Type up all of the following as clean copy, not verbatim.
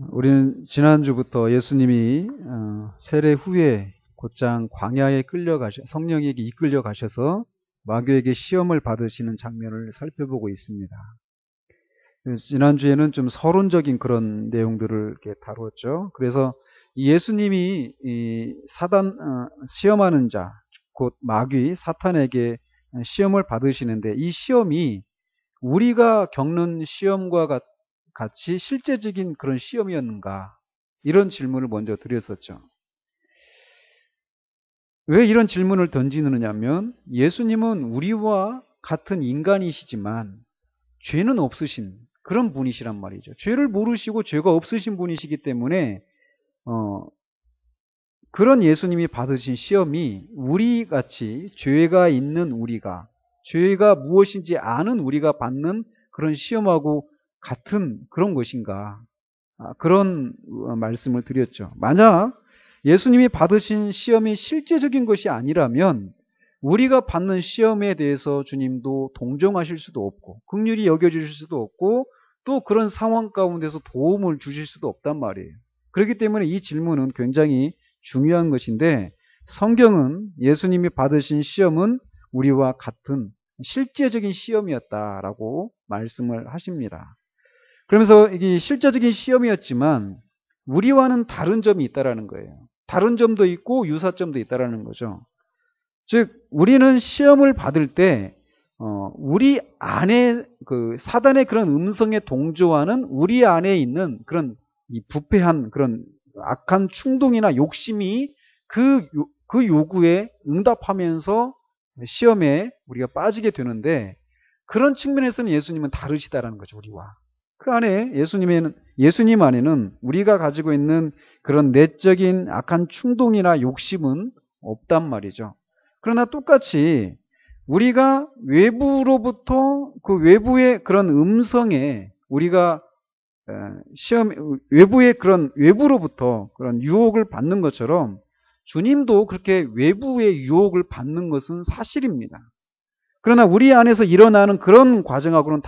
우리는 지난주부터 예수님이 세례 후에 곧장 광야에 성령에게 이끌려 가셔서 마귀에게 시험을 받으시는 장면을 살펴보고 있습니다. 지난주에는 좀 서론적인 그런 내용들을 이렇게 다루었죠. 그래서 이 예수님이 이 시험하는 자, 곧 마귀, 사탄에게 시험을 받으시는데 이 시험이 우리가 겪는 시험과 같이 실제적인 그런 시험이었는가? 이런 질문을 먼저 드렸었죠. 왜 이런 질문을 던지느냐면 예수님은 우리와 같은 인간이시지만 죄는 없으신 그런 분이시란 말이죠. 죄를 모르시고 죄가 없으신 분이시기 때문에 그런 예수님이 받으신 시험이 우리같이 죄가 있는 우리가, 죄가 무엇인지 아는 우리가 받는 그런 시험하고 같은 그런 것인가? 그런 말씀을 드렸죠. 만약 예수님이 받으신 시험이 실제적인 것이 아니라면 우리가 받는 시험에 대해서 주님도 동정하실 수도 없고 긍휼히 여겨주실 수도 없고 또 그런 상황 가운데서 도움을 주실 수도 없단 말이에요. 그렇기 때문에 이 질문은 굉장히 중요한 것인데 성경은 예수님이 받으신 시험은 우리와 같은 실제적인 시험이었다라고 말씀을 하십니다. 그러면서 이게 실제적인 시험이었지만 우리와는 다른 점이 있다라는 거예요. 다른 점도 있고 유사점도 있다라는 거죠. 즉 우리는 시험을 받을 때 우리 안에 그 사단의 그런 음성에 동조하는 우리 안에 있는 그런 이 부패한 그런 악한 충동이나 욕심이 그 요구에 응답하면서 시험에 우리가 빠지게 되는데 그런 측면에서는 예수님은 다르시다라는 거죠, 우리와. 그 안에 예수님 안에는 우리가 가지고 있는 그런 내적인 악한 충동이나 욕심은 없단 말이죠. 그러나 똑같이 우리가 외부로부터 그 외부의 그런 음성에 우리가 외부의 그런 외부로부터 그런 유혹을 받는 것처럼 주님도 그렇게 외부의 유혹을 받는 것은 사실입니다. 그러나 우리 안에서 일어나는 그런 과정하고는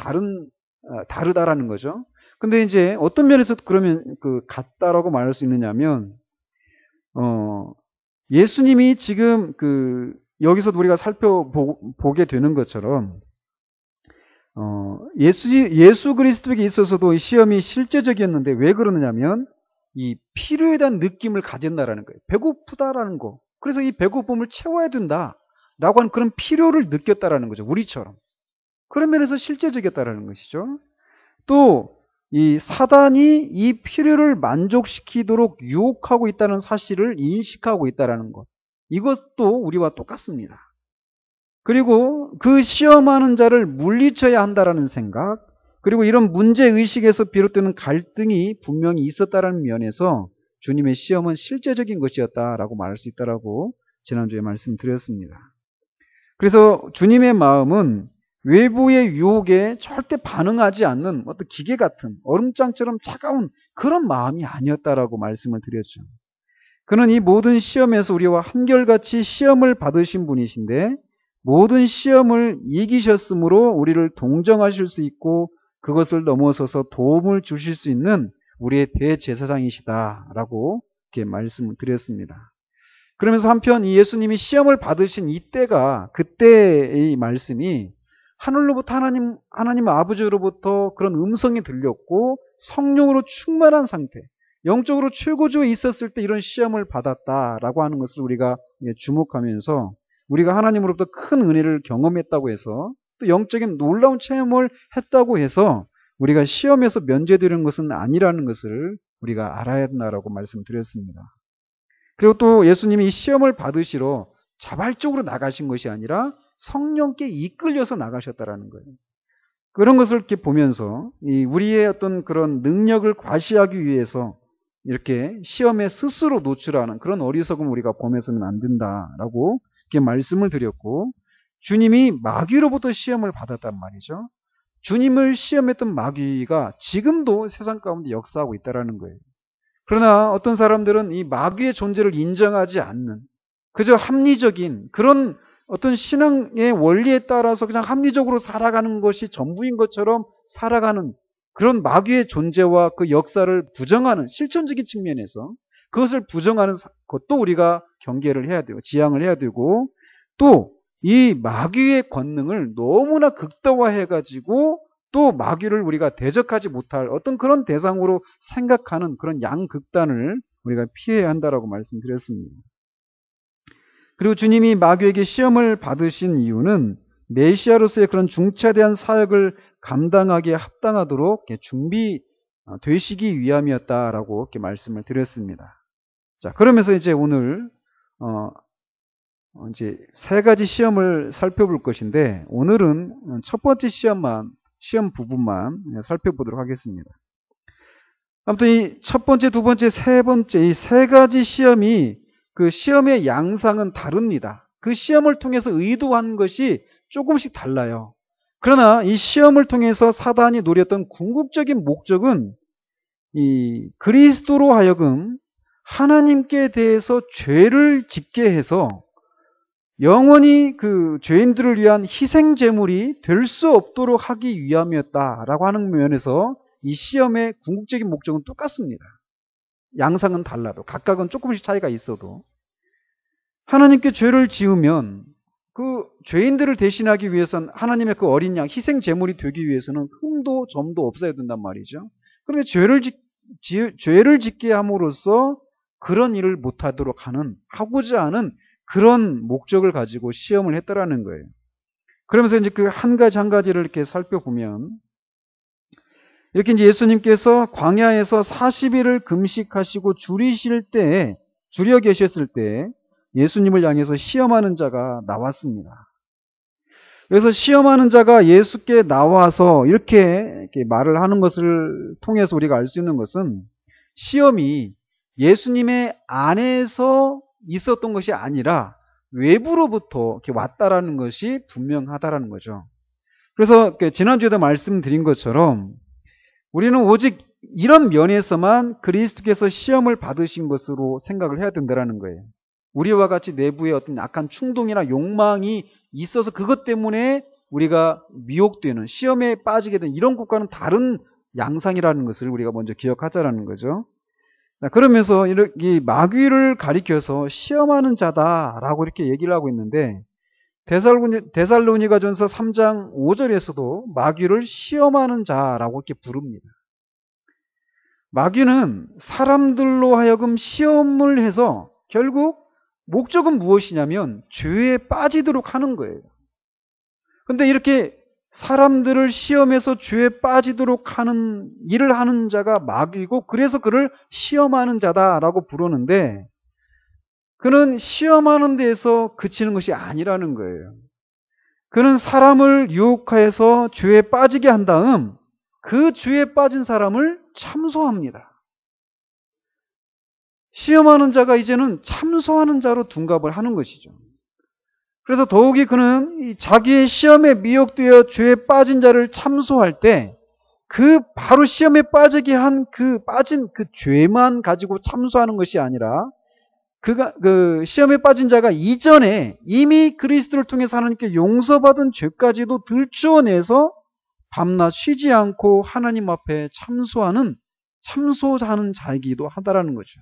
다르다라는 거죠. 근데 이제 어떤 면에서 그러면 같다라고 말할 수 있느냐면, 예수님이 지금 여기서 우리가 살펴보게 되는 것처럼, 예수 그리스도에게 있어서도 시험이 실제적이었는데 왜 그러느냐면, 이 필요에 대한 느낌을 가진다라는 거예요. 배고프다라는 거. 그래서 이 배고픔을 채워야 된다. 라고 하는 그런 필요를 느꼈다라는 거죠. 우리처럼. 그런 면에서 실제적이었다라는 것이죠. 또 이 사단이 이 필요를 만족시키도록 유혹하고 있다는 사실을 인식하고 있다라는 것. 이것도 우리와 똑같습니다. 그리고 그 시험하는 자를 물리쳐야 한다라는 생각, 그리고 이런 문제의식에서 비롯되는 갈등이 분명히 있었다라는 면에서 주님의 시험은 실제적인 것이었다라고 말할 수 있다라고 지난주에 말씀드렸습니다. 그래서 주님의 마음은 외부의 유혹에 절대 반응하지 않는 어떤 기계 같은 얼음장처럼 차가운 그런 마음이 아니었다라고 말씀을 드렸죠. 그는 이 모든 시험에서 우리와 한결같이 시험을 받으신 분이신데 모든 시험을 이기셨으므로 우리를 동정하실 수 있고 그것을 넘어서서 도움을 주실 수 있는 우리의 대제사장이시다라고 이렇게 말씀을 드렸습니다. 그러면서 한편 이 예수님이 시험을 받으신 이때가 그때의 말씀이 하늘로부터 하나님 아버지로부터 그런 음성이 들렸고 성령으로 충만한 상태, 영적으로 최고조에 있었을 때 이런 시험을 받았다라고 하는 것을 우리가 주목하면서 우리가 하나님으로부터 큰 은혜를 경험했다고 해서 또 영적인 놀라운 체험을 했다고 해서 우리가 시험에서 면제되는 것은 아니라는 것을 우리가 알아야 한다라고 말씀드렸습니다. 그리고 또 예수님이 이 시험을 받으시러 자발적으로 나가신 것이 아니라 성령께 이끌려서 나가셨다라는 거예요. 그런 것을 이렇게 보면서 우리의 어떤 그런 능력을 과시하기 위해서 이렇게 시험에 스스로 노출하는 그런 어리석음 우리가 범해서는 안 된다라고 이렇게 말씀을 드렸고 주님이 마귀로부터 시험을 받았단 말이죠. 주님을 시험했던 마귀가 지금도 세상 가운데 역사하고 있다라는 거예요. 그러나 어떤 사람들은 이 마귀의 존재를 인정하지 않는 그저 합리적인 그런 어떤 신앙의 원리에 따라서 그냥 합리적으로 살아가는 것이 전부인 것처럼 살아가는 그런 마귀의 존재와 그 역사를 부정하는 실천적인 측면에서 그것을 부정하는 것도 우리가 경계를 해야 되고 지양을 해야 되고 또 이 마귀의 권능을 너무나 극대화해가지고 또 마귀를 우리가 대적하지 못할 어떤 그런 대상으로 생각하는 그런 양극단을 우리가 피해야 한다라고 말씀드렸습니다. 그리고 주님이 마귀에게 시험을 받으신 이유는 메시아로서의 그런 중차대한 사역을 감당하기에 합당하도록 준비되시기 위함이었다라고 이렇게 말씀을 드렸습니다. 자, 그러면서 이제 오늘 이제 세 가지 시험을 살펴볼 것인데 오늘은 첫 번째 시험 부분만 살펴보도록 하겠습니다. 아무튼 이 첫 번째, 두 번째, 세 번째 이 세 가지 시험이 그 시험의 양상은 다릅니다. 그 시험을 통해서 의도한 것이 조금씩 달라요. 그러나 이 시험을 통해서 사단이 노렸던 궁극적인 목적은 이 그리스도로 하여금 하나님께 대해서 죄를 짓게 해서 영원히 그 죄인들을 위한 희생 제물이 될 수 없도록 하기 위함이었다라고 하는 면에서 이 시험의 궁극적인 목적은 똑같습니다. 양상은 달라도 각각은 조금씩 차이가 있어도 하나님께 죄를 지으면 그 죄인들을 대신하기 위해서는 하나님의 그 어린 양 희생 제물이 되기 위해서는 흠도 점도 없어야 된단 말이죠. 그런데 죄를 짓게 함으로써 그런 일을 못하도록 하고자 하는 그런 목적을 가지고 시험을 했다라는 거예요. 그러면서 이제 그 한 가지 한 가지를 이렇게 살펴보면 이렇게 이제 예수님께서 광야에서 40일을 금식하시고 줄여 계셨을 때 예수님을 향해서 시험하는 자가 나왔습니다. 그래서 시험하는 자가 예수께 나와서 이렇게 말을 하는 것을 통해서 우리가 알 수 있는 것은 시험이 예수님의 안에서 있었던 것이 아니라 외부로부터 이렇게 왔다라는 것이 분명하다라는 거죠. 그래서 지난주에도 말씀드린 것처럼 우리는 오직 이런 면에서만 그리스도께서 시험을 받으신 것으로 생각을 해야 된다는 거예요. 우리와 같이 내부에 어떤 약한 충동이나 욕망이 있어서 그것 때문에 우리가 미혹되는 시험에 빠지게 된 이런 것과는 다른 양상이라는 것을 우리가 먼저 기억하자라는 거죠. 그러면서 이 마귀를 가리켜서 시험하는 자다라고 이렇게 얘기를 하고 있는데 데살로니가전서 3장 5절에서도 마귀를 시험하는 자라고 이렇게 부릅니다. 마귀는 사람들로 하여금 시험을 해서 결국 목적은 무엇이냐면 죄에 빠지도록 하는 거예요. 근데 이렇게 사람들을 시험해서 죄에 빠지도록 하는 일을 하는 자가 마귀고 그래서 그를 시험하는 자다라고 부르는데 그는 시험하는 데에서 그치는 것이 아니라는 거예요. 그는 사람을 유혹해서 죄에 빠지게 한 다음 그 죄에 빠진 사람을 참소합니다. 시험하는 자가 이제는 참소하는 자로 둔갑을 하는 것이죠. 그래서 더욱이 그는 자기의 시험에 미혹되어 죄에 빠진 자를 참소할 때 그 바로 시험에 빠지게 한 빠진 그 죄만 가지고 참소하는 것이 아니라 그 시험에 빠진 자가 이전에 이미 그리스도를 통해서 하나님께 용서받은 죄까지도 들추어내서 밤낮 쉬지 않고 하나님 앞에 참소하는 자이기도 하다라는 거죠.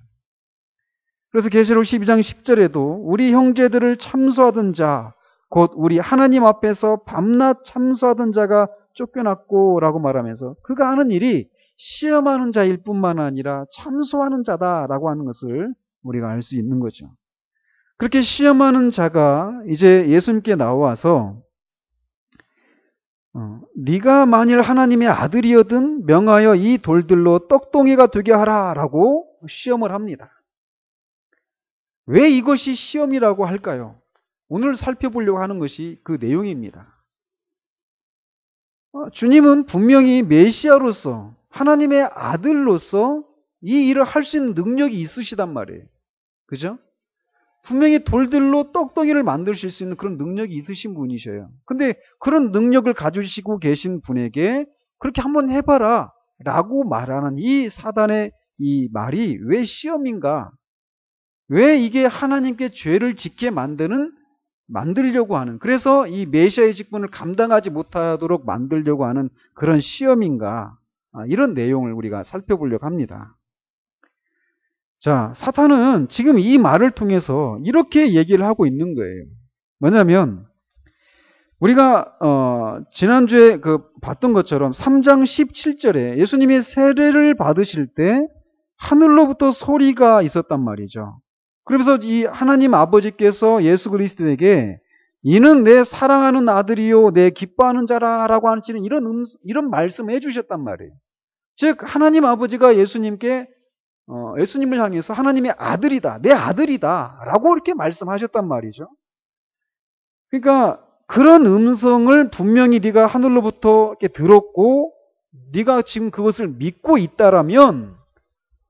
그래서 계시록 12장 10절에도 우리 형제들을 참소하던 자, 곧 우리 하나님 앞에서 밤낮 참소하던 자가 쫓겨났고 라고 말하면서 그가 하는 일이 시험하는 자일 뿐만 아니라 참소하는 자다라고 하는 것을 우리가 알 수 있는 거죠. 그렇게 시험하는 자가 이제 예수님께 나와서 네가 만일 하나님의 아들이거든 명하여 이 돌들로 떡덩이가 되게 하라라고 시험을 합니다. 왜 이것이 시험이라고 할까요? 오늘 살펴보려고 하는 것이 그 내용입니다. 주님은 분명히 메시아로서 하나님의 아들로서 이 일을 할 수 있는 능력이 있으시단 말이에요. 그죠? 분명히 돌들로 떡덩이를 만드실 수 있는 그런 능력이 있으신 분이셔요. 근데 그런 능력을 가지시고 계신 분에게 그렇게 한번 해봐라 라고 말하는 이 사단의 이 말이 왜 시험인가? 왜 이게 하나님께 죄를 짓게 만들려고 하는, 그래서 이 메시아의 직분을 감당하지 못하도록 만들려고 하는 그런 시험인가? 이런 내용을 우리가 살펴보려고 합니다. 자, 사탄은 지금 이 말을 통해서 이렇게 얘기를 하고 있는 거예요. 뭐냐면 우리가 지난주에 봤던 것처럼 3장 17절에 예수님이 세례를 받으실 때 하늘로부터 소리가 있었단 말이죠. 그러면서 이 하나님 아버지께서 예수 그리스도에게 이는 내 사랑하는 아들이요 내 기뻐하는 자라라고 하시는 이런 말씀을 해주셨단 말이에요. 즉 하나님 아버지가 예수님을 향해서 하나님의 아들이다, 내 아들이다라고 이렇게 말씀하셨단 말이죠. 그러니까 그런 음성을 분명히 네가 하늘로부터 이렇게 들었고 네가 지금 그것을 믿고 있다라면,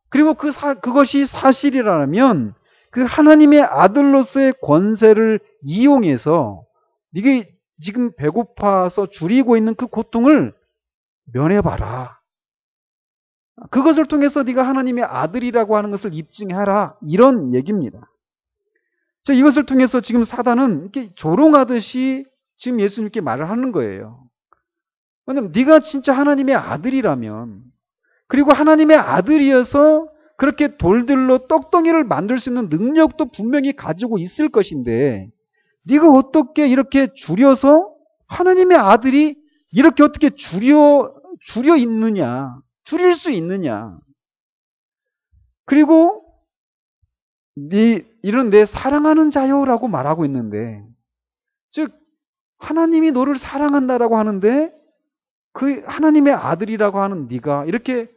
그리고 그것이 사실이라면 그 하나님의 아들로서의 권세를 이용해서 네가 지금 배고파서 줄이고 있는 그 고통을 면해봐라. 그것을 통해서 네가 하나님의 아들이라고 하는 것을 입증해라. 이런 얘기입니다. 자, 이것을 통해서 지금 사단은 이렇게 조롱하듯이 지금 예수님께 말을 하는 거예요. 왜냐면 네가 진짜 하나님의 아들이라면, 그리고 하나님의 아들이어서 그렇게 돌들로 떡덩이를 만들 수 있는 능력도 분명히 가지고 있을 것인데 네가 어떻게 이렇게 줄여서 하나님의 아들이 이렇게 어떻게 줄여 있느냐, 줄일 수 있느냐. 그리고 이런 내 사랑하는 자요라고 말하고 있는데, 즉 하나님이 너를 사랑한다라고 하는데 그 하나님의 아들이라고 하는 네가 이렇게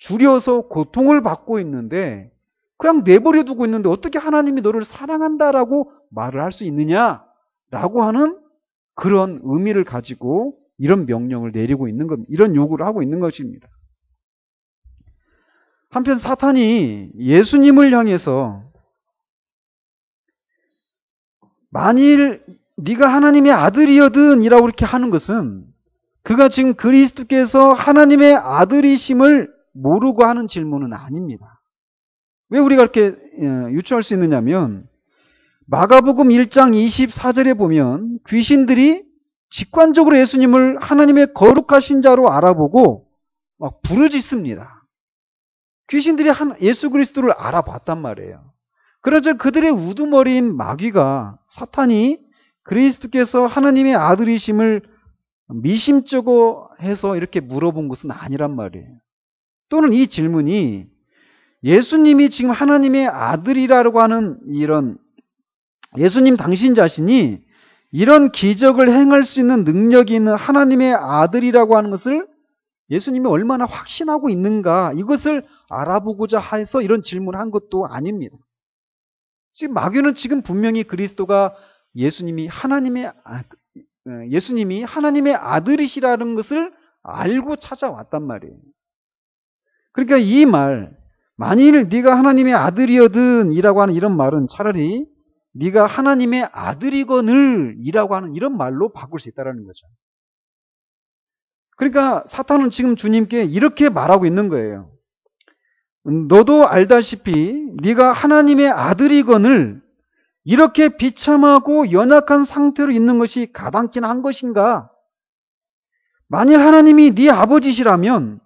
줄여서 고통을 받고 있는데 그냥 내버려 두고 있는데 어떻게 하나님이 너를 사랑한다라고 말을 할 수 있느냐라고 하는 그런 의미를 가지고 이런 명령을 내리고 있는 겁니다. 이런 요구를 하고 있는 것입니다. 한편 사탄이 예수님을 향해서 만일 네가 하나님의 아들이거든 이라고 이렇게 하는 것은 그가 지금 그리스도께서 하나님의 아들이심을 모르고 하는 질문은 아닙니다. 왜 우리가 이렇게 유추할 수 있느냐면 마가복음 1장 24절에 보면 귀신들이 직관적으로 예수님을 하나님의 거룩하신 자로 알아보고 막 부르짖습니다. 귀신들이 예수 그리스도를 알아봤단 말이에요. 그러자 그들의 우두머리인 마귀가, 사탄이 그리스도께서 하나님의 아들이심을 미심쩍어 해서 이렇게 물어본 것은 아니란 말이에요. 또는 이 질문이 예수님이 지금 하나님의 아들이라고 하는 이런 예수님 당신 자신이 이런 기적을 행할 수 있는 능력이 있는 하나님의 아들이라고 하는 것을 예수님이 얼마나 확신하고 있는가, 이것을 알아보고자 해서 이런 질문을 한 것도 아닙니다. 지금 마귀는 지금 분명히 그리스도가 예수님이 하나님의 아들이시라는 것을 알고 찾아왔단 말이에요. 그러니까 이 말, 만일 네가 하나님의 아들이거든 이라고 하는 이런 말은 차라리 네가 하나님의 아들이거늘 이라고 하는 이런 말로 바꿀 수 있다는 거죠. 그러니까 사탄은 지금 주님께 이렇게 말하고 있는 거예요. 너도 알다시피 네가 하나님의 아들이거늘 이렇게 비참하고 연약한 상태로 있는 것이 가당키나 한 것인가? 만일 하나님이 네 아버지시라면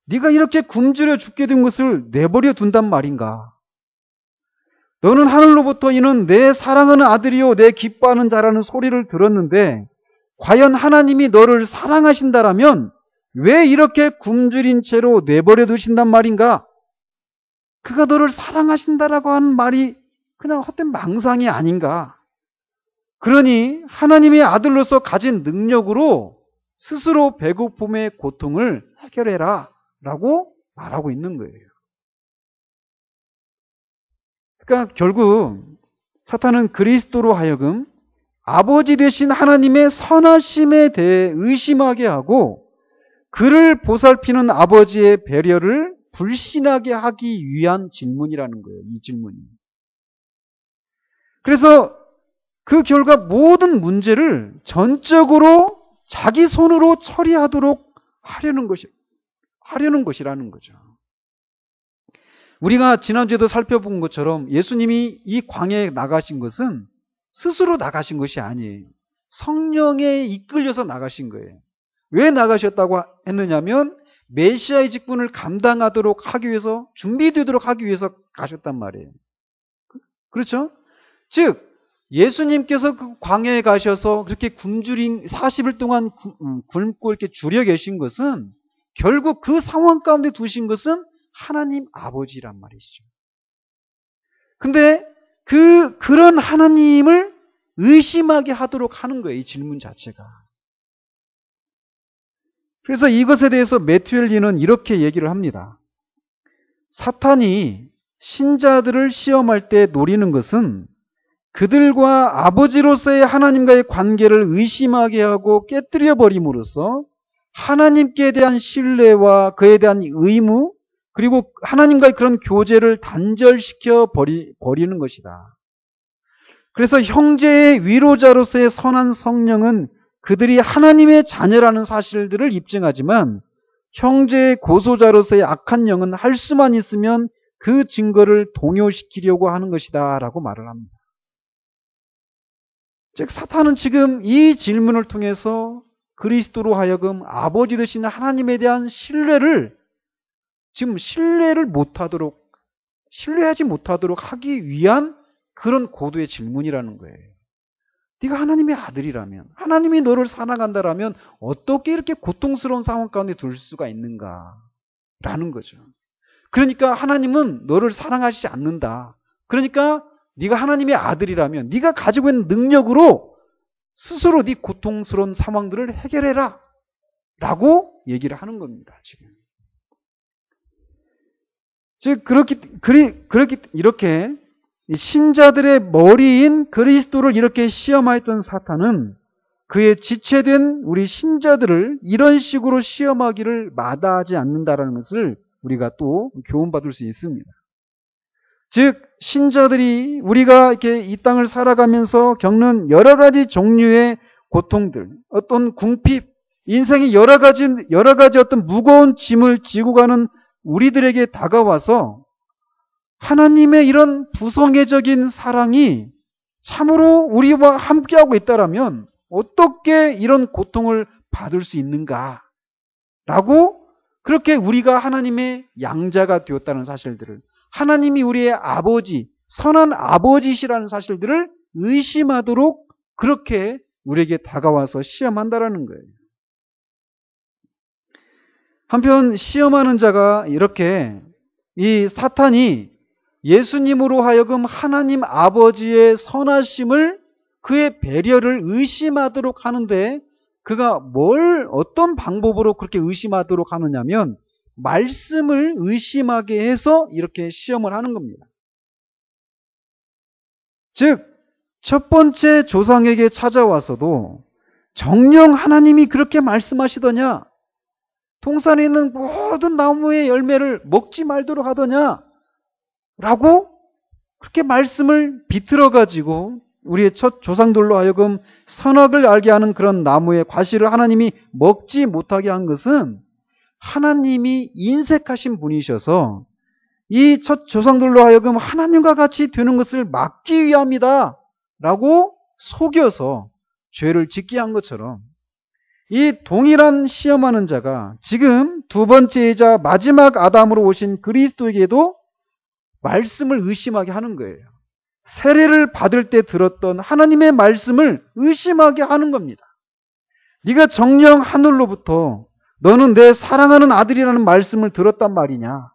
네가 이렇게 굶주려 죽게 된 것을 내버려 둔단 말인가? 너는 하늘로부터 이는 내 사랑하는 아들이요 내 기뻐하는 자라는 소리를 들었는데 과연 하나님이 너를 사랑하신다라면 왜 이렇게 굶주린 채로 내버려 두신단 말인가? 그가 너를 사랑하신다라고 하는 말이 그냥 헛된 망상이 아닌가? 그러니 하나님의 아들로서 가진 능력으로 스스로 배고픔의 고통을 해결해라 라고 말하고 있는 거예요. 그러니까 결국 사탄은 그리스도로 하여금 아버지 되신 하나님의 선하심에 대해 의심하게 하고 그를 보살피는 아버지의 배려를 불신하게 하기 위한 질문이라는 거예요. 이 질문이. 그래서 그 결과 모든 문제를 전적으로 자기 손으로 처리하도록 하려는 것이라는 거죠. 우리가 지난주에도 살펴본 것처럼 예수님이 이 광야에 나가신 것은 스스로 나가신 것이 아니에요. 성령에 이끌려서 나가신 거예요. 왜 나가셨다고 했느냐면 메시아의 직분을 감당하도록 하기 위해서, 준비되도록 하기 위해서 가셨단 말이에요. 그렇죠? 즉 예수님께서 그 광야에 가셔서 그렇게 굶주린 40일 동안 굶고 이렇게 줄여 계신 것은 결국 그 상황 가운데 두신 것은 하나님 아버지란 말이죠. 근데 그런 하나님을 의심하게 하도록 하는 거예요, 이 질문 자체가. 그래서 이것에 대해서 매튜 헨리는 이렇게 얘기를 합니다. 사탄이 신자들을 시험할 때 노리는 것은 그들과 아버지로서의 하나님과의 관계를 의심하게 하고 깨뜨려 버림으로써 하나님께 대한 신뢰와 그에 대한 의무, 그리고 하나님과의 그런 교제를 단절시켜 버리는 것이다. 그래서 형제의 위로자로서의 선한 성령은 그들이 하나님의 자녀라는 사실들을 입증하지만 형제의 고소자로서의 악한 영은 할 수만 있으면 그 증거를 동요시키려고 하는 것이다 라고 말을 합니다. 즉 사탄은 지금 이 질문을 통해서 그리스도로 하여금 아버지 되신 하나님에 대한 신뢰를 지금 신뢰하지 못하도록 하기 위한 그런 고도의 질문이라는 거예요. 네가 하나님의 아들이라면, 하나님이 너를 사랑한다라면 어떻게 이렇게 고통스러운 상황 가운데 둘 수가 있는가라는 거죠. 그러니까 하나님은 너를 사랑하시지 않는다. 그러니까 네가 하나님의 아들이라면 네가 가지고 있는 능력으로 스스로 네 고통스러운 상황들을 해결해라 라고 얘기를 하는 겁니다. 지금. 즉 이렇게 신자들의 머리인 그리스도를 이렇게 시험하였던 사탄은 그의 지체된 우리 신자들을 이런 식으로 시험하기를 마다하지 않는다라는 것을 우리가 또 교훈받을 수 있습니다. 즉 신자들이 우리가 이렇게 이 땅을 살아가면서 겪는 여러 가지 종류의 고통들, 어떤 궁핍, 인생의 여러 가지 어떤 무거운 짐을 지고 가는 우리들에게 다가와서 하나님의 이런 부성애적인 사랑이 참으로 우리와 함께하고 있다라면 어떻게 이런 고통을 받을 수 있는가? 라고 그렇게 우리가 하나님의 양자가 되었다는 사실들을, 하나님이 우리의 아버지, 선한 아버지시라는 사실들을 의심하도록 그렇게 우리에게 다가와서 시험한다라는 거예요. 한편 시험하는 자가 이렇게 이 사탄이 예수님으로 하여금 하나님 아버지의 선하심을, 그의 배려를 의심하도록 하는데 그가 어떤 방법으로 그렇게 의심하도록 하느냐면 말씀을 의심하게 해서 이렇게 시험을 하는 겁니다. 즉, 첫 번째 조상에게 찾아와서도 정녕 하나님이 그렇게 말씀하시더냐? 동산에 있는 모든 나무의 열매를 먹지 말도록 하더냐? 라고 그렇게 말씀을 비틀어가지고 우리의 첫 조상들로 하여금 선악을 알게 하는 그런 나무의 과실을 하나님이 먹지 못하게 한 것은 하나님이 인색하신 분이셔서 이 첫 조상들로 하여금 하나님과 같이 되는 것을 막기 위함이다 라고 속여서 죄를 짓게 한 것처럼 이 동일한 시험하는 자가 지금 두 번째이자 마지막 아담으로 오신 그리스도에게도 말씀을 의심하게 하는 거예요. 세례를 받을 때 들었던 하나님의 말씀을 의심하게 하는 겁니다. 네가 정녕 하늘로부터 너는 내 사랑하는 아들이라는 말씀을 들었단 말이냐?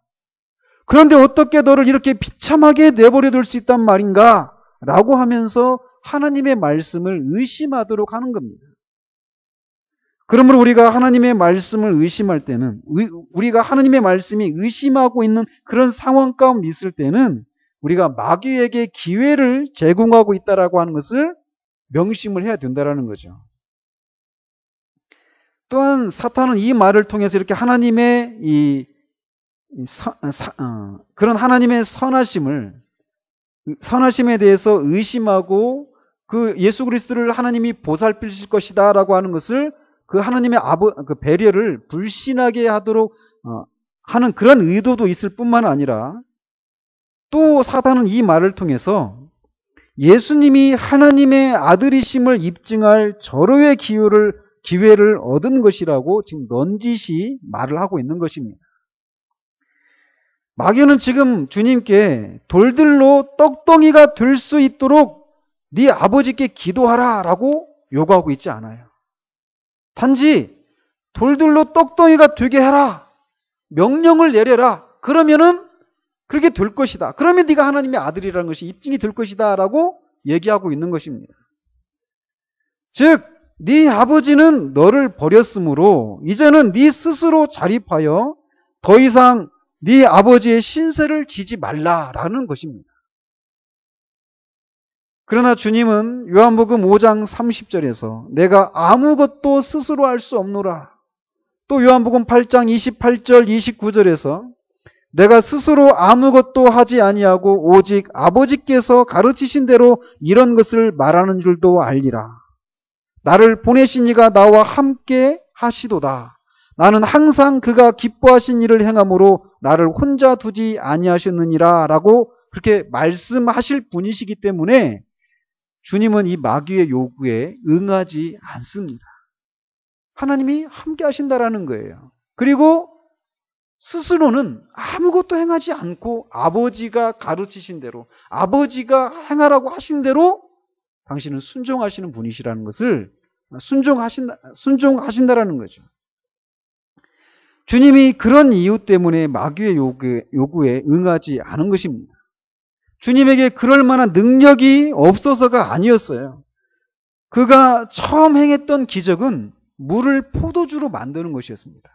그런데 어떻게 너를 이렇게 비참하게 내버려 둘 수 있단 말인가? 라고 하면서 하나님의 말씀을 의심하도록 하는 겁니다. 그러므로 우리가 하나님의 말씀을 의심할 때는, 우리가 하나님의 말씀이 의심하고 있는 그런 상황 가운데 있을 때는 우리가 마귀에게 기회를 제공하고 있다라고 하는 것을 명심을 해야 된다라는 거죠. 또한 사탄은 이 말을 통해서 이렇게 하나님의 그런 하나님의 선하심에 대해서 의심하고 그 예수 그리스도를 하나님이 보살피실 것이다라고 하는 것을 그 하나님의 그 배려를 불신하게 하도록 하는 그런 의도도 있을 뿐만 아니라 또 사탄은 이 말을 통해서 예수님이 하나님의 아들이심을 입증할 절호의 기회를 기회를 얻은 것이라고 지금 넌지시 말을 하고 있는 것입니다. 마귀는 지금 주님께 돌들로 떡덩이가 될 수 있도록 네 아버지께 기도하라 라고 요구하고 있지 않아요. 단지 돌들로 떡덩이가 되게 해라. 명령을 내려라. 그러면은 그렇게 될 것이다. 그러면 네가 하나님의 아들이라는 것이 입증이 될 것이다 라고 얘기하고 있는 것입니다. 즉 네 아버지는 너를 버렸으므로 이제는 네 스스로 자립하여 더 이상 네 아버지의 신세를 지지 말라라는 것입니다. 그러나 주님은 요한복음 5장 30절에서 내가 아무것도 스스로 할 수 없노라. 또 요한복음 8장 28절 29절에서 내가 스스로 아무것도 하지 아니하고 오직 아버지께서 가르치신 대로 이런 것을 말하는 줄도 알리라. 나를 보내신 이가 나와 함께 하시도다. 나는 항상 그가 기뻐하신 일을 행함으로 나를 혼자 두지 아니하셨느니라 라고 그렇게 말씀하실 분이시기 때문에 주님은 이 마귀의 요구에 응하지 않습니다. 하나님이 함께 하신다라는 거예요. 그리고 스스로는 아무것도 행하지 않고 아버지가 가르치신 대로, 아버지가 행하라고 하신 대로 당신은 순종하시는 분이시라는 것을 순종하신다라는 거죠. 주님이 그런 이유 때문에 마귀의 요구에 응하지 않은 것입니다. 주님에게 그럴 만한 능력이 없어서가 아니었어요. 그가 처음 행했던 기적은 물을 포도주로 만드는 것이었습니다.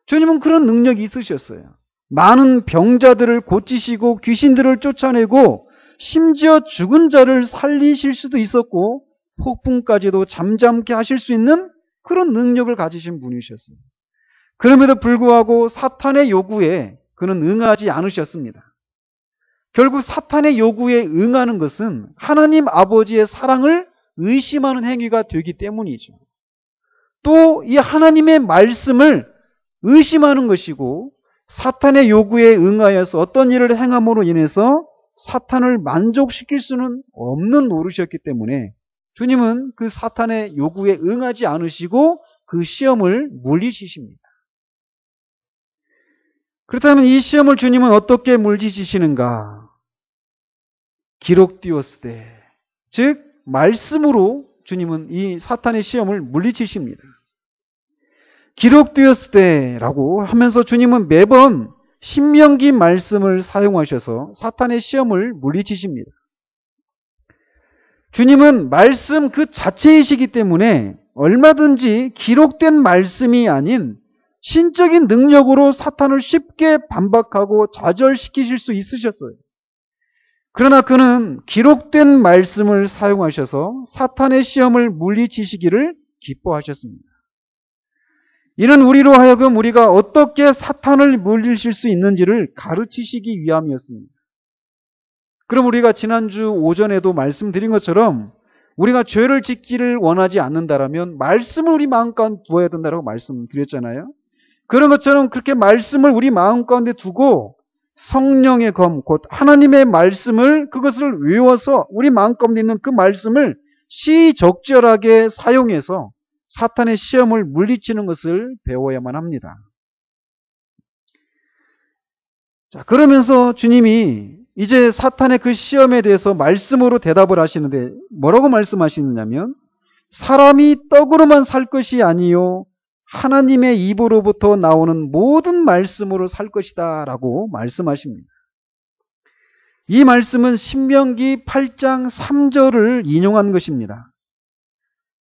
주님은 그런 능력이 있으셨어요. 많은 병자들을 고치시고 귀신들을 쫓아내고 심지어 죽은 자를 살리실 수도 있었고 폭풍까지도 잠잠케 하실 수 있는 그런 능력을 가지신 분이셨어요. 그럼에도 불구하고 사탄의 요구에 그는 응하지 않으셨습니다. 결국 사탄의 요구에 응하는 것은 하나님 아버지의 사랑을 의심하는 행위가 되기 때문이죠. 또 이 하나님의 말씀을 의심하는 것이고 사탄의 요구에 응하여서 어떤 일을 행함으로 인해서 사탄을 만족시킬 수는 없는 노릇이었기 때문에 주님은 그 사탄의 요구에 응하지 않으시고 그 시험을 물리치십니다. 그렇다면 이 시험을 주님은 어떻게 물리치시는가? 기록되었으되, 즉 말씀으로 주님은 이 사탄의 시험을 물리치십니다. 기록되었으되라고 하면서 주님은 매번 신명기 말씀을 사용하셔서 사탄의 시험을 물리치십니다. 주님은 말씀 그 자체이시기 때문에 얼마든지 기록된 말씀이 아닌 신적인 능력으로 사탄을 쉽게 반박하고 좌절시키실 수 있으셨어요. 그러나 그는 기록된 말씀을 사용하셔서 사탄의 시험을 물리치시기를 기뻐하셨습니다. 이는 우리로 하여금 우리가 어떻게 사탄을 물리칠 수 있는지를 가르치시기 위함이었습니다. 그럼 우리가 지난주 오전에도 말씀드린 것처럼 우리가 죄를 짓기를 원하지 않는다라면 말씀을 우리 마음 가운데 두어야 된다고 말씀드렸잖아요. 그런 것처럼 그렇게 말씀을 우리 마음 가운데 두고 성령의 검, 곧 하나님의 말씀을 그것을 외워서 우리 마음 가운데 있는 그 말씀을 시적절하게 사용해서 사탄의 시험을 물리치는 것을 배워야만 합니다. 자, 그러면서 주님이 이제 사탄의 그 시험에 대해서 말씀으로 대답을 하시는데 뭐라고 말씀하시느냐면 사람이 떡으로만 살 것이 아니요 하나님의 입으로부터 나오는 모든 말씀으로 살 것이다 라고 말씀하십니다. 이 말씀은 신명기 8장 3절을 인용한 것입니다.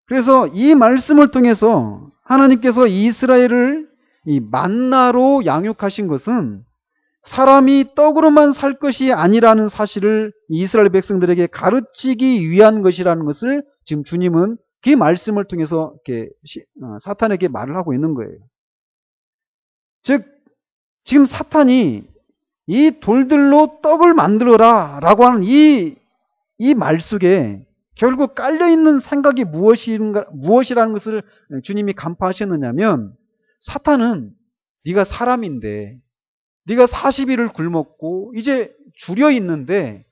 그래서 이 말씀을 통해서 하나님께서 이스라엘을 이 만나로 양육하신 것은 사람이 떡으로만 살 것이 아니라는 사실을 이스라엘 백성들에게 가르치기 위한 것이라는 것을 지금 주님은 그 말씀을 통해서 이렇게 사탄에게 말을 하고 있는 거예요. 즉, 지금 사탄이 이 돌들로 떡을 만들어라 라고 하는 이 말 속에 결국 깔려있는 생각이 무엇이라는 것을 주님이 간파하셨느냐면 사탄은 네가 사람인데 네가 40일을 굶었고 이제 줄여 있는데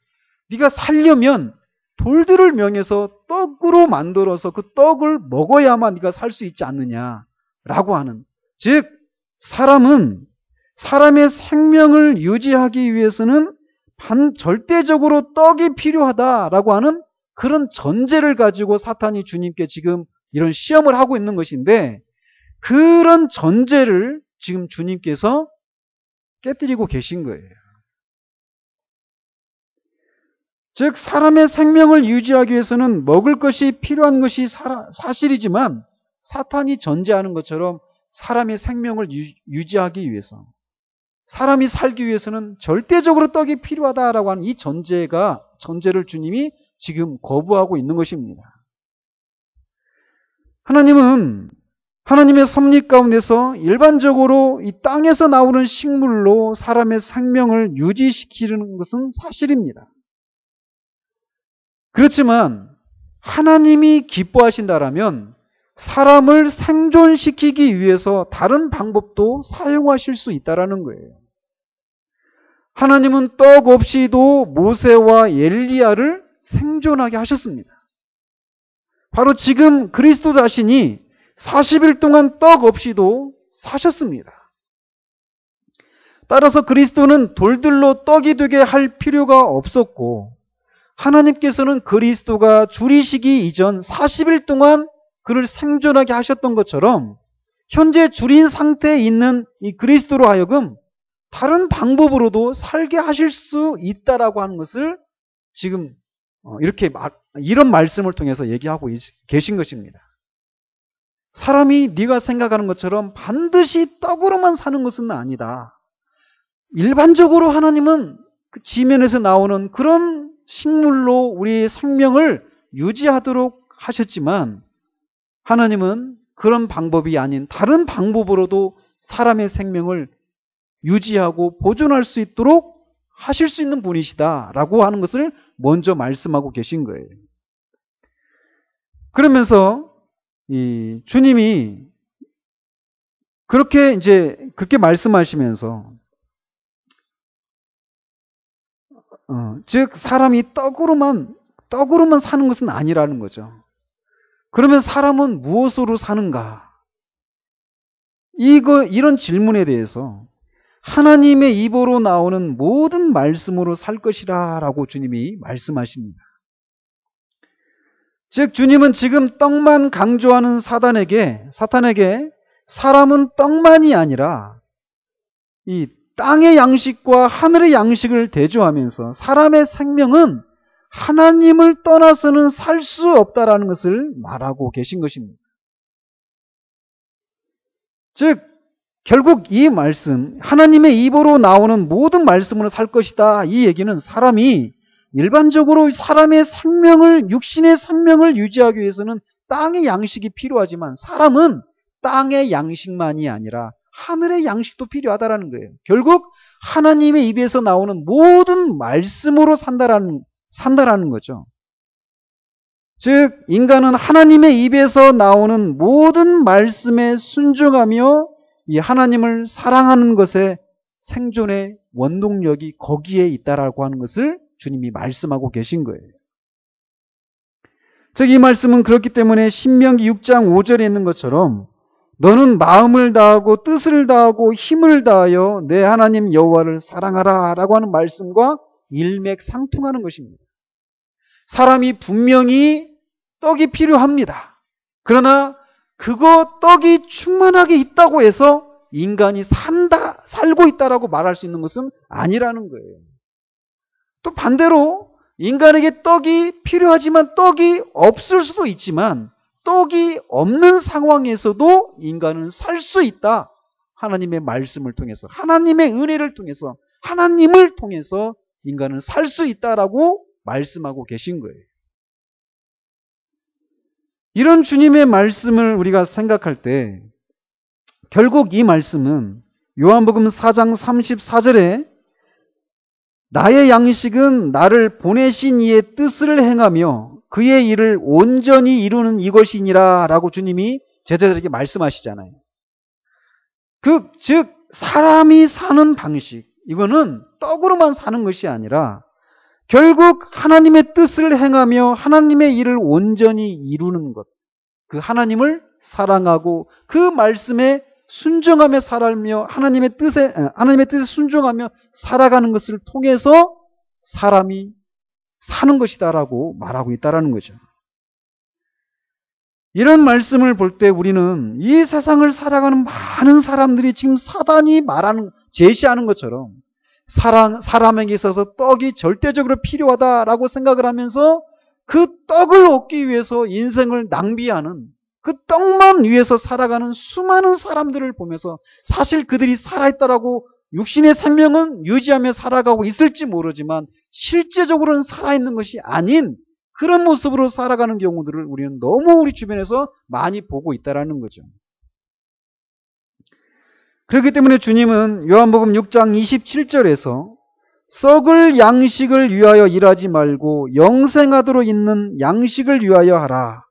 네가 살려면 돌들을 명해서 떡으로 만들어서 그 떡을 먹어야만 네가 살 수 있지 않느냐라고 하는, 즉 사람은 사람의 생명을 유지하기 위해서는 절대적으로 떡이 필요하다라고 하는 그런 전제를 가지고 사탄이 주님께 지금 이런 시험을 하고 있는 것인데, 그런 전제를 지금 주님께서 깨뜨리고 계신 거예요. 즉 사람의 생명을 유지하기 위해서는 먹을 것이 필요한 것이 사실이지만, 사탄이 전제하는 것처럼 사람의 생명을 유지하기 위해서, 사람이 살기 위해서는 절대적으로 떡이 필요하다라고 하는 이 전제를 주님이 지금 거부하고 있는 것입니다. 하나님은 하나님의 섭리 가운데서 일반적으로 이 땅에서 나오는 식물로 사람의 생명을 유지시키는 것은 사실입니다. 그렇지만 하나님이 기뻐하신다라면 사람을 생존시키기 위해서 다른 방법도 사용하실 수 있다라는 거예요. 하나님은 떡 없이도 모세와 엘리야를 생존하게 하셨습니다. 바로 지금 그리스도 자신이 40일 동안 떡 없이도 사셨습니다. 따라서 그리스도는 돌들로 떡이 되게 할 필요가 없었고, 하나님께서는 그리스도가 줄이시기 이전 40일 동안 그를 생존하게 하셨던 것처럼 현재 줄인 상태에 있는 이 그리스도로 하여금 다른 방법으로도 살게 하실 수 있다라고 하는 것을 지금 이런 말씀을 통해서 얘기하고 계신 것입니다. 사람이 네가 생각하는 것처럼 반드시 떡으로만 사는 것은 아니다. 일반적으로 하나님은 그 지면에서 나오는 그런 식물로 우리의 생명을 유지하도록 하셨지만, 하나님은 그런 방법이 아닌 다른 방법으로도 사람의 생명을 유지하고 보존할 수 있도록 하실 수 있는 분이시다라고 하는 것을 먼저 말씀하고 계신 거예요. 그러면서 이 주님이 그렇게 말씀하시면서 즉 사람이 떡으로만 사는 것은 아니라는 거죠. 그러면 사람은 무엇으로 사는가? 이런 질문에 대해서 하나님의 입으로 나오는 모든 말씀으로 살 것이라 라고 주님이 말씀하십니다. 즉 주님은 지금 떡만 강조하는 사탄에게 사람은 떡만이 아니라 이 땅의 양식과 하늘의 양식을 대조하면서 사람의 생명은 하나님을 떠나서는 살 수 없다라는 것을 말하고 계신 것입니다. 즉 결국 이 말씀, 하나님의 입으로 나오는 모든 말씀으로 살 것이다, 이 얘기는 사람이 일반적으로 사람의 생명을, 육신의 생명을 유지하기 위해서는 땅의 양식이 필요하지만 사람은 땅의 양식만이 아니라 하늘의 양식도 필요하다라는 거예요. 결국 하나님의 입에서 나오는 모든 말씀으로 산다라는 거죠. 즉 인간은 하나님의 입에서 나오는 모든 말씀에 순종하며 이 하나님을 사랑하는 것에 생존의 원동력이 거기에 있다라고 하는 것을 주님이 말씀하고 계신 거예요. 즉 이 말씀은 그렇기 때문에 신명기 6장 5절에 있는 것처럼 너는 마음을 다하고 뜻을 다하고 힘을 다하여 내 하나님 여호와를 사랑하라 라고 하는 말씀과 일맥상통하는 것입니다. 사람이 분명히 떡이 필요합니다. 그러나 떡이 충만하게 있다고 해서 인간이 살고 있다라고 말할 수 있는 것은 아니라는 거예요. 또 반대로 인간에게 떡이 필요하지만 떡이 없을 수도 있지만 떡이 없는 상황에서도 인간은 살 수 있다. 하나님의 말씀을 통해서, 하나님의 은혜를 통해서, 하나님을 통해서 인간은 살 수 있다라고 말씀하고 계신 거예요. 이런 주님의 말씀을 우리가 생각할 때 결국 이 말씀은 요한복음 4장 34절에 나의 양식은 나를 보내신 이의 뜻을 행하며 그의 일을 온전히 이루는 이것이니라 라고 주님이 제자들에게 말씀하시잖아요. 즉 사람이 사는 방식, 이거는 떡으로만 사는 것이 아니라 결국 하나님의 뜻을 행하며 하나님의 일을 온전히 이루는 것, 그 하나님을 사랑하고 그 말씀에 순종하며 살아가며 하나님의 뜻에 순종하며 살아가는 것을 통해서 사람이 사는 것이다라고 말하고 있다라는 거죠. 이런 말씀을 볼 때 우리는 이 세상을 살아가는 많은 사람들이 지금 사단이 제시하는 것처럼 사람에게 있어서 떡이 절대적으로 필요하다라고 생각을 하면서 그 떡을 얻기 위해서 인생을 낭비하는, 그 떡만 위해서 살아가는 수많은 사람들을 보면서 사실 그들이 살아있다라고 육신의 생명은 유지하며 살아가고 있을지 모르지만 실제적으로는 살아있는 것이 아닌 그런 모습으로 살아가는 경우들을 우리는 너무 우리 주변에서 많이 보고 있다는 거죠. 그렇기 때문에 주님은 요한복음 6장 27절에서 썩을 양식을 위하여 일하지 말고 영생하도록 있는 양식을 위하여 하라.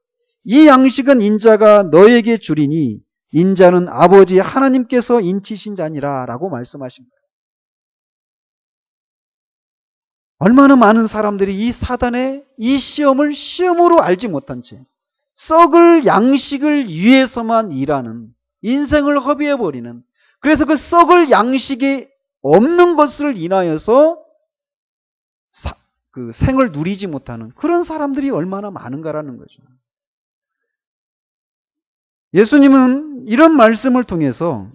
이 양식은 인자가 너에게 주리니 인자는 아버지 하나님께서 인치신 자니라 라고 말씀하십니다. 얼마나 많은 사람들이 이 사단의 이 시험을 시험으로 알지 못한 채 썩을 양식을 위해서만 일하는, 인생을 허비해버리는, 그래서 그 썩을 양식이 없는 것을 인하여서 그 생을 누리지 못하는 그런 사람들이 얼마나 많은가라는 거죠. 예수님은 이런 말씀을 통해서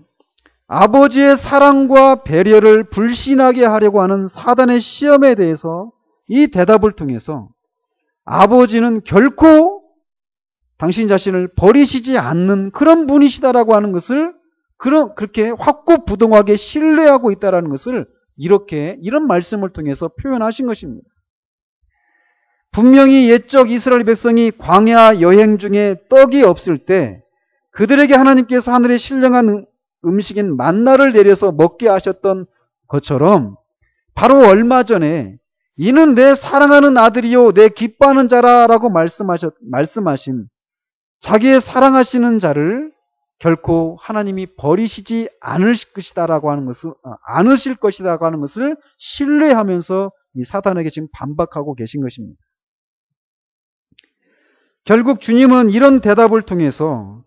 아버지의 사랑과 배려를 불신하게 하려고 하는 사단의 시험에 대해서 이 대답을 통해서 아버지는 결코 당신 자신을 버리시지 않는 그런 분이시다라고 하는 것을 그렇게 확고부동하게 신뢰하고 있다는 것을 이런 말씀을 통해서 표현하신 것입니다. 분명히 옛적 이스라엘 백성이 광야 여행 중에 떡이 없을 때 그들에게 하나님께서 하늘에 신령한 음식인 만나를 내려서 먹게 하셨던 것처럼 바로 얼마 전에 이는 내 사랑하는 아들이요 내 기뻐하는 자라라고 말씀하신 자기의 사랑하시는 자를 결코 하나님이 버리시지 않으실 것이다라고 하는 것을 신뢰하면서 이 사단에게 지금 반박하고 계신 것입니다. 결국 주님은 이런 대답을 통해서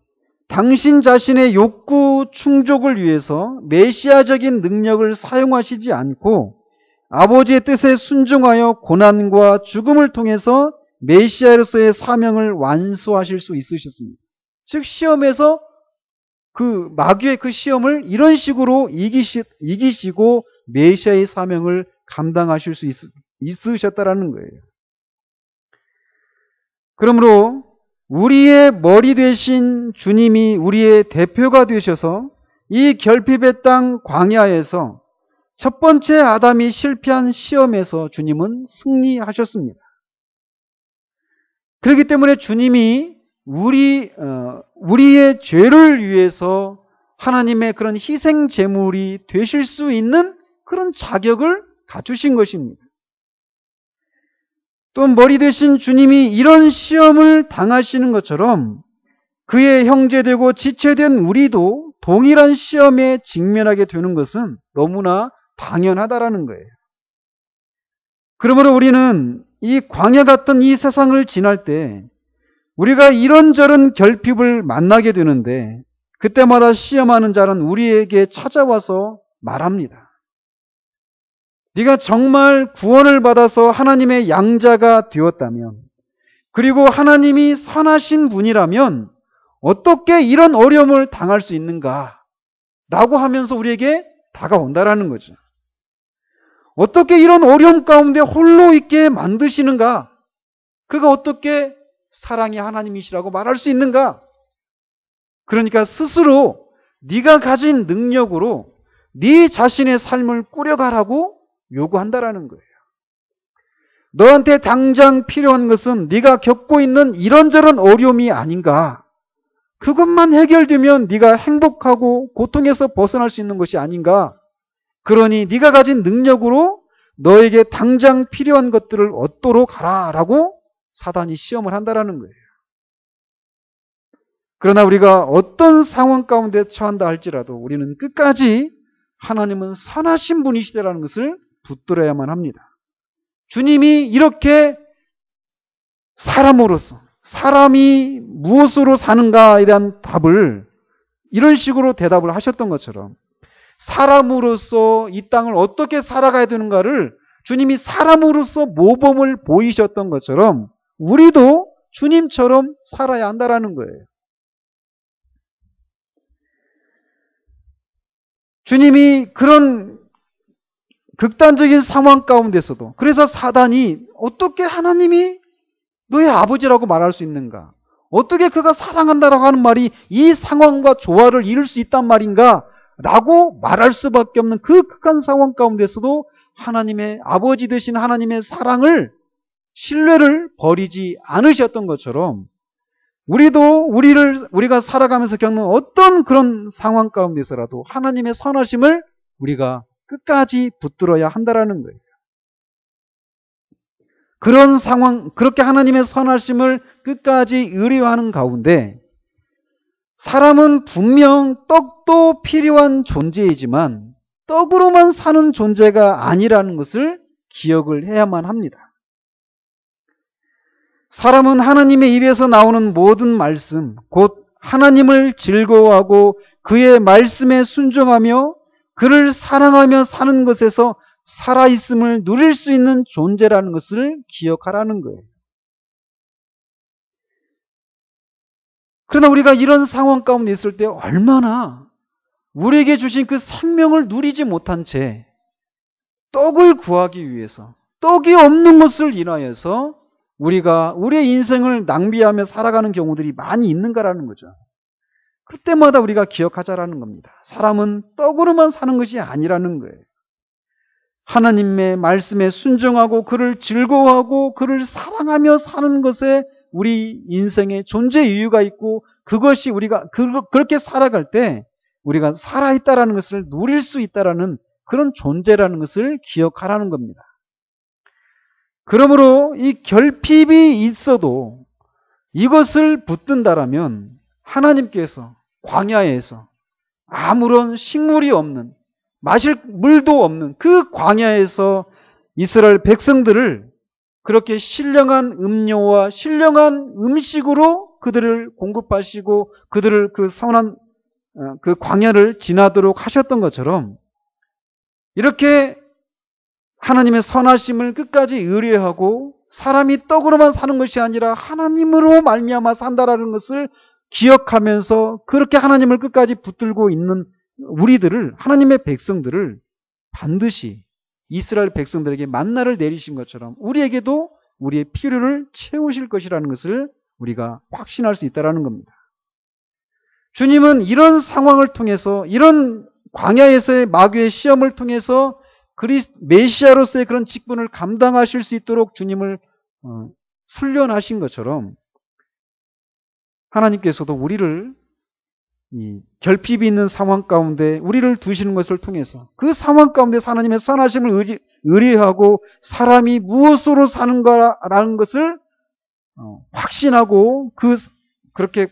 당신 자신의 욕구 충족을 위해서 메시아적인 능력을 사용하시지 않고 아버지의 뜻에 순종하여 고난과 죽음을 통해서 메시아로서의 사명을 완수하실 수 있으셨습니다. 즉 시험에서 그 마귀의 그 시험을 이런 식으로 이기시고 메시아의 사명을 감당하실 수 있으셨다라는 거예요. 그러므로 우리의 머리 되신 주님이 우리의 대표가 되셔서 이 결핍의 땅 광야에서 첫 번째 아담이 실패한 시험에서 주님은 승리하셨습니다. 그렇기 때문에 주님이 우리의 죄를 위해서 하나님의 그런 희생 제물이 되실 수 있는 그런 자격을 갖추신 것입니다. 또 머리 되신 주님이 이런 시험을 당하시는 것처럼 그의 형제되고 지체된 우리도 동일한 시험에 직면하게 되는 것은 너무나 당연하다라는 거예요. 그러므로 우리는 이 광야 같은 이 세상을 지날 때 우리가 이런저런 결핍을 만나게 되는데 그때마다 시험하는 자는 우리에게 찾아와서 말합니다. 네가 정말 구원을 받아서 하나님의 양자가 되었다면, 그리고 하나님이 선하신 분이라면 어떻게 이런 어려움을 당할 수 있는가? 라고 하면서 우리에게 다가온다라는 거죠. 어떻게 이런 어려움 가운데 홀로 있게 만드시는가? 그가 어떻게 사랑이 하나님이시라고 말할 수 있는가? 그러니까 스스로 네가 가진 능력으로 네 자신의 삶을 꾸려가라고 요구한다라는 거예요. 너한테 당장 필요한 것은 네가 겪고 있는 이런저런 어려움이 아닌가? 그것만 해결되면 네가 행복하고 고통에서 벗어날 수 있는 것이 아닌가? 그러니 네가 가진 능력으로 너에게 당장 필요한 것들을 얻도록 하라라고 사단이 시험을 한다라는 거예요. 그러나 우리가 어떤 상황 가운데 처한다 할지라도 우리는 끝까지 하나님은 선하신 분이시다라는 것을 붙들어야만 합니다. 주님이 이렇게 사람으로서 사람이 무엇으로 사는가에 대한 답을 이런 식으로 대답을 하셨던 것처럼 사람으로서 이 땅을 어떻게 살아가야 되는가를 주님이 사람으로서 모범을 보이셨던 것처럼 우리도 주님처럼 살아야 한다라는 거예요. 주님이 그런 극단적인 상황 가운데서도 그래서 사단이 어떻게 하나님이 너의 아버지라고 말할 수 있는가? 어떻게 그가 사랑한다라고 하는 말이 이 상황과 조화를 이룰 수 있단 말인가? 라고 말할 수밖에 없는 그 극한 상황 가운데서도 하나님의 아버지 되신 하나님의 사랑을 신뢰를 버리지 않으셨던 것처럼 우리가 살아가면서 겪는 어떤 그런 상황 가운데서라도 하나님의 선하심을 우리가 끝까지 붙들어야 한다라는 거예요. 그런 상황, 그렇게 하나님의 선하심을 끝까지 의뢰하는 가운데 사람은 분명 떡도 필요한 존재이지만 떡으로만 사는 존재가 아니라는 것을 기억을 해야만 합니다. 사람은 하나님의 입에서 나오는 모든 말씀, 곧 하나님을 즐거워하고 그의 말씀에 순종하며 그를 사랑하며 사는 것에서 살아있음을 누릴 수 있는 존재라는 것을 기억하라는 거예요. 그러나 우리가 이런 상황 가운데 있을 때 얼마나 우리에게 주신 그 생명을 누리지 못한 채 떡을 구하기 위해서 떡이 없는 것을 인하여서 우리가 우리의 인생을 낭비하며 살아가는 경우들이 많이 있는가라는 거죠. 그때마다 우리가 기억하자라는 겁니다. 사람은 떡으로만 사는 것이 아니라는 거예요. 하나님의 말씀에 순종하고 그를 즐거워하고 그를 사랑하며 사는 것에 우리 인생의 존재 이유가 있고 그것이 우리가 그렇게 살아갈 때 우리가 살아있다라는 것을 누릴 수 있다라는 그런 존재라는 것을 기억하라는 겁니다. 그러므로 이 결핍이 있어도 이것을 붙든다라면 하나님께서 광야에서 아무런 식물이 없는 마실 물도 없는 그 광야에서 이스라엘 백성들을 그렇게 신령한 음료와 신령한 음식으로 그들을 공급하시고 그들을 그 선한 그 광야를 지나도록 하셨던 것처럼 이렇게 하나님의 선하심을 끝까지 의뢰하고 사람이 떡으로만 사는 것이 아니라 하나님으로 말미암아 산다라는 것을 기억하면서 그렇게 하나님을 끝까지 붙들고 있는 우리들을 하나님의 백성들을 반드시 이스라엘 백성들에게 만나를 내리신 것처럼 우리에게도 우리의 필요를 채우실 것이라는 것을 우리가 확신할 수 있다는 겁니다. 주님은 이런 상황을 통해서 이런 광야에서의 마귀의 시험을 통해서 메시아로서의 그런 직분을 감당하실 수 있도록 주님을 훈련하신 것처럼 하나님께서도 우리를 이 결핍이 있는 상황 가운데 우리를 두시는 것을 통해서 그 상황 가운데 하나님의 선하심을 의뢰하고 사람이 무엇으로 사는가라는 것을 확신하고 그렇게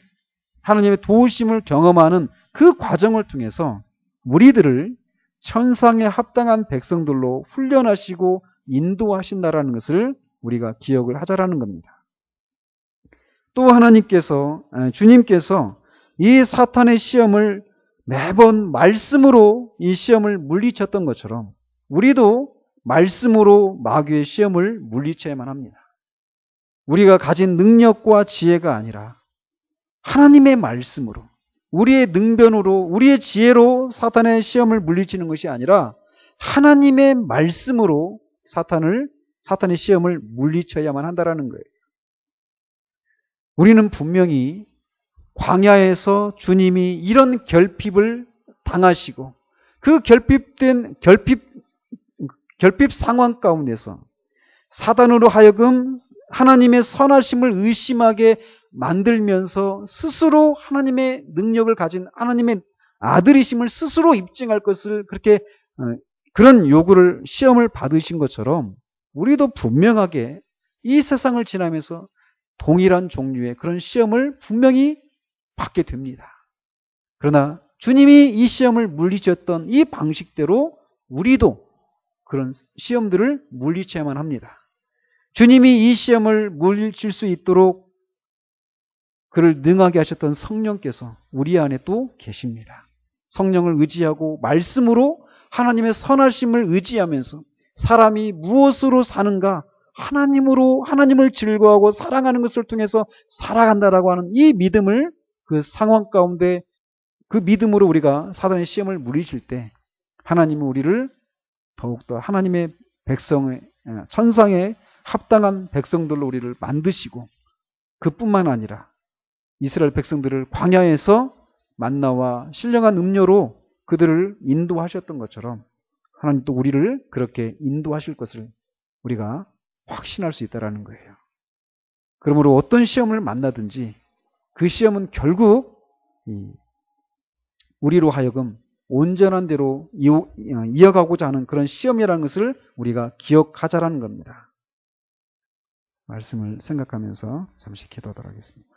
하나님의 도우심을 경험하는 그 과정을 통해서 우리들을 천상에 합당한 백성들로 훈련하시고 인도하신다라는 것을 우리가 기억을 하자라는 겁니다. 또 주님께서 이 사탄의 시험을 매번 말씀으로 이 시험을 물리쳤던 것처럼 우리도 말씀으로 마귀의 시험을 물리쳐야만 합니다. 우리가 가진 능력과 지혜가 아니라 하나님의 말씀으로 우리의 능변으로 우리의 지혜로 사탄의 시험을 물리치는 것이 아니라 하나님의 말씀으로 사탄의 시험을 물리쳐야만 한다는 거예요. 우리는 분명히 광야에서 주님이 이런 결핍을 당하시고 그 결핍 상황 가운데서 사단으로 하여금 하나님의 선하심을 의심하게 만들면서 스스로 하나님의 능력을 가진 하나님의 아들이심을 스스로 입증할 것을 그런 요구를 시험을 받으신 것처럼 우리도 분명하게 이 세상을 지나면서 동일한 종류의 그런 시험을 분명히 받게 됩니다. 그러나 주님이 이 시험을 물리쳤던 이 방식대로 우리도 그런 시험들을 물리쳐야만 합니다. 주님이 이 시험을 물리칠 수 있도록 그를 능하게 하셨던 성령께서 우리 안에 또 계십니다. 성령을 의지하고 말씀으로 하나님의 선하심을 의지하면서 사람이 무엇으로 사는가? 하나님을 즐거워하고 사랑하는 것을 통해서 살아간다라고 하는 이 믿음을 그 상황 가운데 그 믿음으로 우리가 사단의 시험을 물리칠 때 하나님은 우리를 더욱더 하나님의 백성의 천상에 합당한 백성들로 우리를 만드시고 그뿐만 아니라 이스라엘 백성들을 광야에서 만나와 신령한 음료로 그들을 인도하셨던 것처럼 하나님 또 우리를 그렇게 인도하실 것을 우리가 확신할 수 있다는 거예요. 그러므로 어떤 시험을 만나든지 그 시험은 결국 우리로 하여금 온전한 대로 이어가고자 하는 그런 시험이라는 것을 우리가 기억하자라는 겁니다. 말씀을 생각하면서 잠시 기도하도록 하겠습니다.